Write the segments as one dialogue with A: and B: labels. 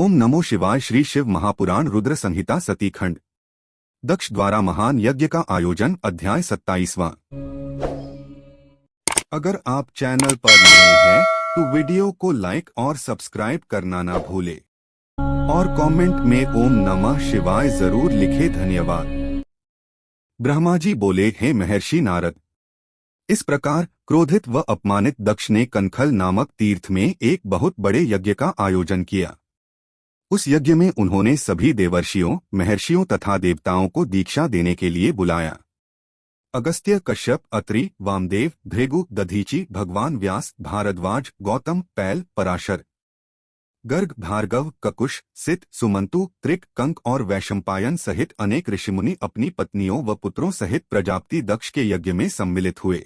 A: ओम नमो शिवाय। श्री शिव महापुराण रुद्र संहिता सती खंड। दक्ष द्वारा महान यज्ञ का आयोजन। अध्याय 27वां। अगर आप चैनल पर नए हैं तो वीडियो को लाइक और सब्सक्राइब करना ना भूले और कमेंट में ओम नमः शिवाय जरूर लिखे। धन्यवाद। ब्रह्मा जी बोले, हे महर्षि नारद, इस प्रकार क्रोधित व अपमानित दक्ष ने कनखल नामक तीर्थ में एक बहुत बड़े यज्ञ का आयोजन किया। उस यज्ञ में उन्होंने सभी देवर्षियों, महर्षियों तथा देवताओं को दीक्षा देने के लिए बुलाया। अगस्त्य, कश्यप, अत्रि, वामदेव, भृगु, दधीचि, भगवान व्यास, भारद्वाज, गौतम, पैल, पराशर, गर्ग, भार्गव, ककुश, सित, सुमंतु, त्रिक, कंक और वैशंपायन सहित अनेक ऋषिमुनि अपनी पत्नियों व पुत्रों सहित प्रजापति दक्ष के यज्ञ में सम्मिलित हुए।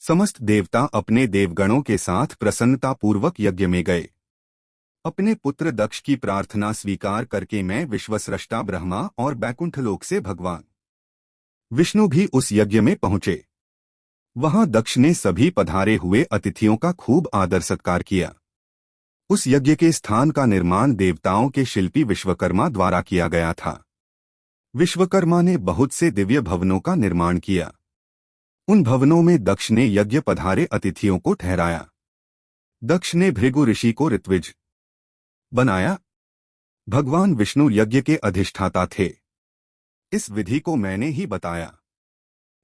A: समस्त देवता अपने देवगणों के साथ प्रसन्नतापूर्वक यज्ञ में गए। अपने पुत्र दक्ष की प्रार्थना स्वीकार करके मैं विश्वस्रष्टा ब्रह्मा और बैकुंठलोक से भगवान विष्णु भी उस यज्ञ में पहुंचे। वहां दक्ष ने सभी पधारे हुए अतिथियों का खूब आदर सत्कार किया। उस यज्ञ के स्थान का निर्माण देवताओं के शिल्पी विश्वकर्मा द्वारा किया गया था। विश्वकर्मा ने बहुत से दिव्य भवनों का निर्माण किया। उन भवनों में दक्ष ने यज्ञ पधारे अतिथियों को ठहराया। दक्ष ने भृगु ऋषि को ऋत्विज बनाया। भगवान विष्णु यज्ञ के अधिष्ठाता थे। इस विधि को मैंने ही बताया।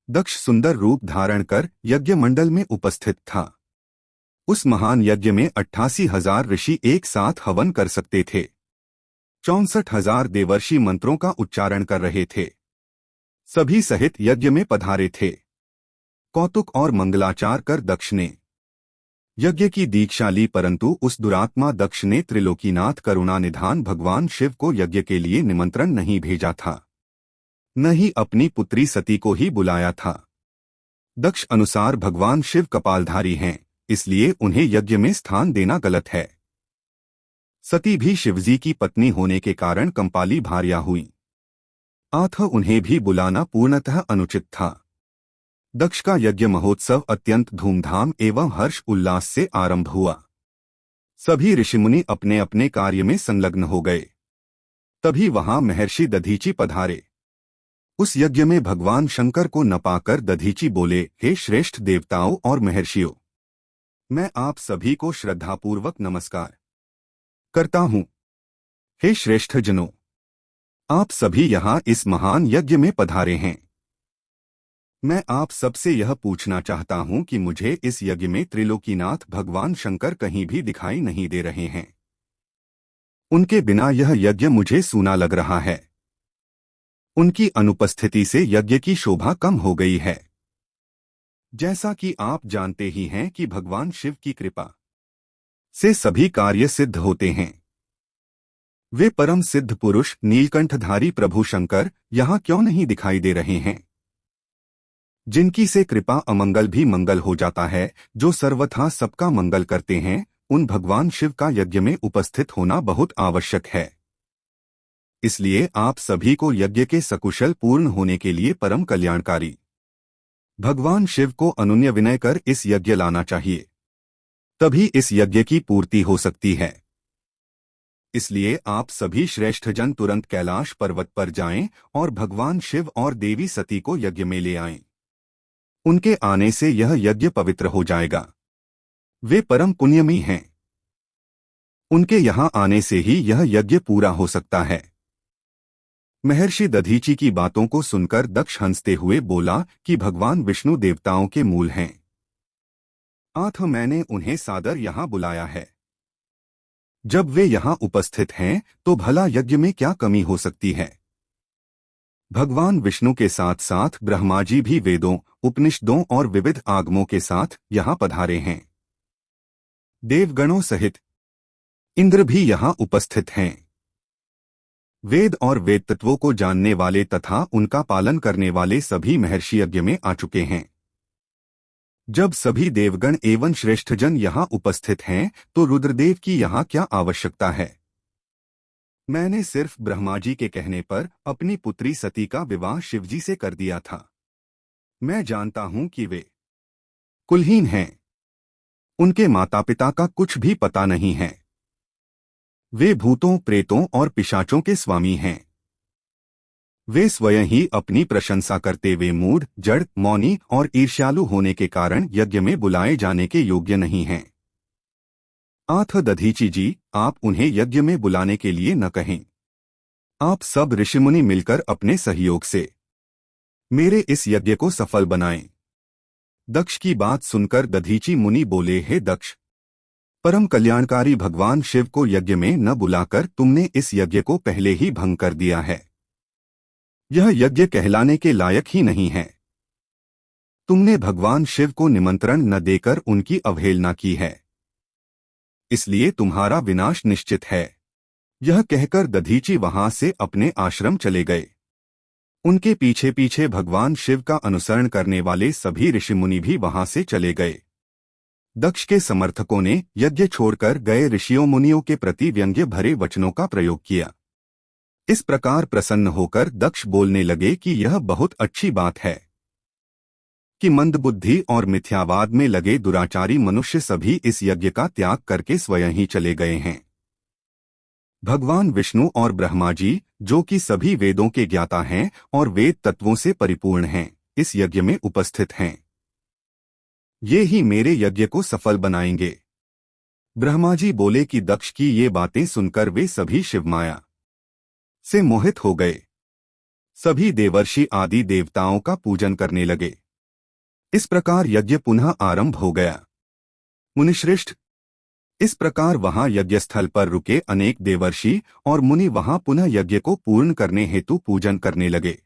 A: दक्ष सुंदर रूप धारण कर यज्ञ मंडल में उपस्थित था। उस महान यज्ञ में 88,000 ऋषि एक साथ हवन कर सकते थे। 64,000 देवर्षि मंत्रों का उच्चारण कर रहे थे। सभी सहित यज्ञ में पधारे थे। कौतुक और मंगलाचार कर दक्ष ने यज्ञ की दीक्षा ली, परंतु उस दुरात्मा दक्ष ने त्रिलोकीनाथ करुणा निधान भगवान शिव को यज्ञ के लिए निमंत्रण नहीं भेजा था, न ही अपनी पुत्री सती को ही बुलाया था। दक्ष अनुसार भगवान शिव कपालधारी हैं, इसलिए उन्हें यज्ञ में स्थान देना गलत है। सती भी शिवजी की पत्नी होने के कारण कंपाली भार्या हुई, अतः उन्हें भी बुलाना पूर्णतः अनुचित था। दक्ष का यज्ञ महोत्सव अत्यंत धूमधाम एवं हर्ष उल्लास से आरंभ हुआ। सभी ऋषिमुनि अपने अपने कार्य में संलग्न हो गए। तभी वहां महर्षि दधीचि पधारे। उस यज्ञ में भगवान शंकर को न पाकर दधीचि बोले, हे श्रेष्ठ देवताओं और महर्षियों, मैं आप सभी को श्रद्धापूर्वक नमस्कार करता हूं। हे श्रेष्ठ जनों, आप सभी यहां इस महान यज्ञ में पधारे हैं। मैं आप सबसे यह पूछना चाहता हूं कि मुझे इस यज्ञ में त्रिलोकीनाथ भगवान शंकर कहीं भी दिखाई नहीं दे रहे हैं। उनके बिना यह यज्ञ मुझे सूना लग रहा है। उनकी अनुपस्थिति से यज्ञ की शोभा कम हो गई है। जैसा कि आप जानते ही हैं कि भगवान शिव की कृपा से सभी कार्य सिद्ध होते हैं। वे परम सिद्ध पुरुष नीलकंठधारी प्रभु शंकर यहां क्यों नहीं दिखाई दे रहे हैं? जिनकी से कृपा अमंगल भी मंगल हो जाता है, जो सर्वथा सबका मंगल करते हैं, उन भगवान शिव का यज्ञ में उपस्थित होना बहुत आवश्यक है। इसलिए आप सभी को यज्ञ के सकुशल पूर्ण होने के लिए परम कल्याणकारी भगवान शिव को अनुन्य विनय कर इस यज्ञ लाना चाहिए, तभी इस यज्ञ की पूर्ति हो सकती है। इसलिए आप सभी श्रेष्ठ जन तुरंत कैलाश पर्वत पर जाएं और भगवान शिव और देवी सती को यज्ञ में ले आएं। उनके आने से यह यज्ञ पवित्र हो जाएगा। वे परम पुण्यमी हैं। उनके यहां आने से ही यह यज्ञ पूरा हो सकता है। महर्षि दधीचि की बातों को सुनकर दक्ष हंसते हुए बोला कि भगवान विष्णु देवताओं के मूल हैं, अतः मैंने उन्हें सादर यहां बुलाया है। जब वे यहां उपस्थित हैं तो भला यज्ञ में क्या कमी हो सकती है? भगवान विष्णु के साथ साथ ब्रह्मा जी भी वेदों, उपनिषदों और विविध आगमों के साथ यहां पधारे हैं। देवगणों सहित इंद्र भी यहां उपस्थित हैं। वेद और वेद तत्वों को जानने वाले तथा उनका पालन करने वाले सभी महर्षि यज्ञ में आ चुके हैं। जब सभी देवगण एवं श्रेष्ठजन यहां उपस्थित हैं तो रुद्रदेव की यहां क्या आवश्यकता है? मैंने सिर्फ ब्रह्मा जी के कहने पर अपनी पुत्री सती का विवाह शिवजी से कर दिया था। मैं जानता हूं कि वे कुलहीन हैं। उनके माता पिता का कुछ भी पता नहीं है। वे भूतों, प्रेतों और पिशाचों के स्वामी हैं। वे स्वयं ही अपनी प्रशंसा करते हुए मूढ़, जड़, मौनी और ईर्ष्यालु होने के कारण यज्ञ में बुलाए जाने के योग्य नहीं हैं। आथ दधीची जी, आप उन्हें यज्ञ में बुलाने के लिए न कहें। आप सब ऋषिमुनि मिलकर अपने सहयोग से मेरे इस यज्ञ को सफल बनाएं। दक्ष की बात सुनकर दधीची मुनि बोले, हे दक्ष, परम कल्याणकारी भगवान शिव को यज्ञ में न बुलाकर तुमने इस यज्ञ को पहले ही भंग कर दिया है। यह यज्ञ कहलाने के लायक ही नहीं है। तुमने भगवान शिव को निमंत्रण न देकर उनकी अवहेलना की है, इसलिए तुम्हारा विनाश निश्चित है। यह कहकर दधीची वहां से अपने आश्रम चले गए। उनके पीछे पीछे भगवान शिव का अनुसरण करने वाले सभी ऋषिमुनि भी वहां से चले गए। दक्ष के समर्थकों ने यज्ञ छोड़कर गए ऋषियों मुनियों के प्रति व्यंग्य भरे वचनों का प्रयोग किया। इस प्रकार प्रसन्न होकर दक्ष बोलने लगे कि यह बहुत अच्छी बात है कि मंदबुद्धि और मिथ्यावाद में लगे दुराचारी मनुष्य सभी इस यज्ञ का त्याग करके स्वयं ही चले गए हैं। भगवान विष्णु और ब्रह्मा जी, जो कि सभी वेदों के ज्ञाता हैं और वेद तत्वों से परिपूर्ण हैं, इस यज्ञ में उपस्थित हैं। ये ही मेरे यज्ञ को सफल बनाएंगे। ब्रह्मा जी बोले कि दक्ष की ये बातें सुनकर वे सभी शिवमाया से मोहित हो गए। सभी देवर्षि आदि देवताओं का पूजन करने लगे। इस प्रकार यज्ञ पुनः आरंभ हो गया। मुनिश्रेष्ठ, इस प्रकार वहां यज्ञस्थल पर रुके अनेक देवर्षि और मुनि वहां पुनः यज्ञ को पूर्ण करने हेतु पूजन करने लगे।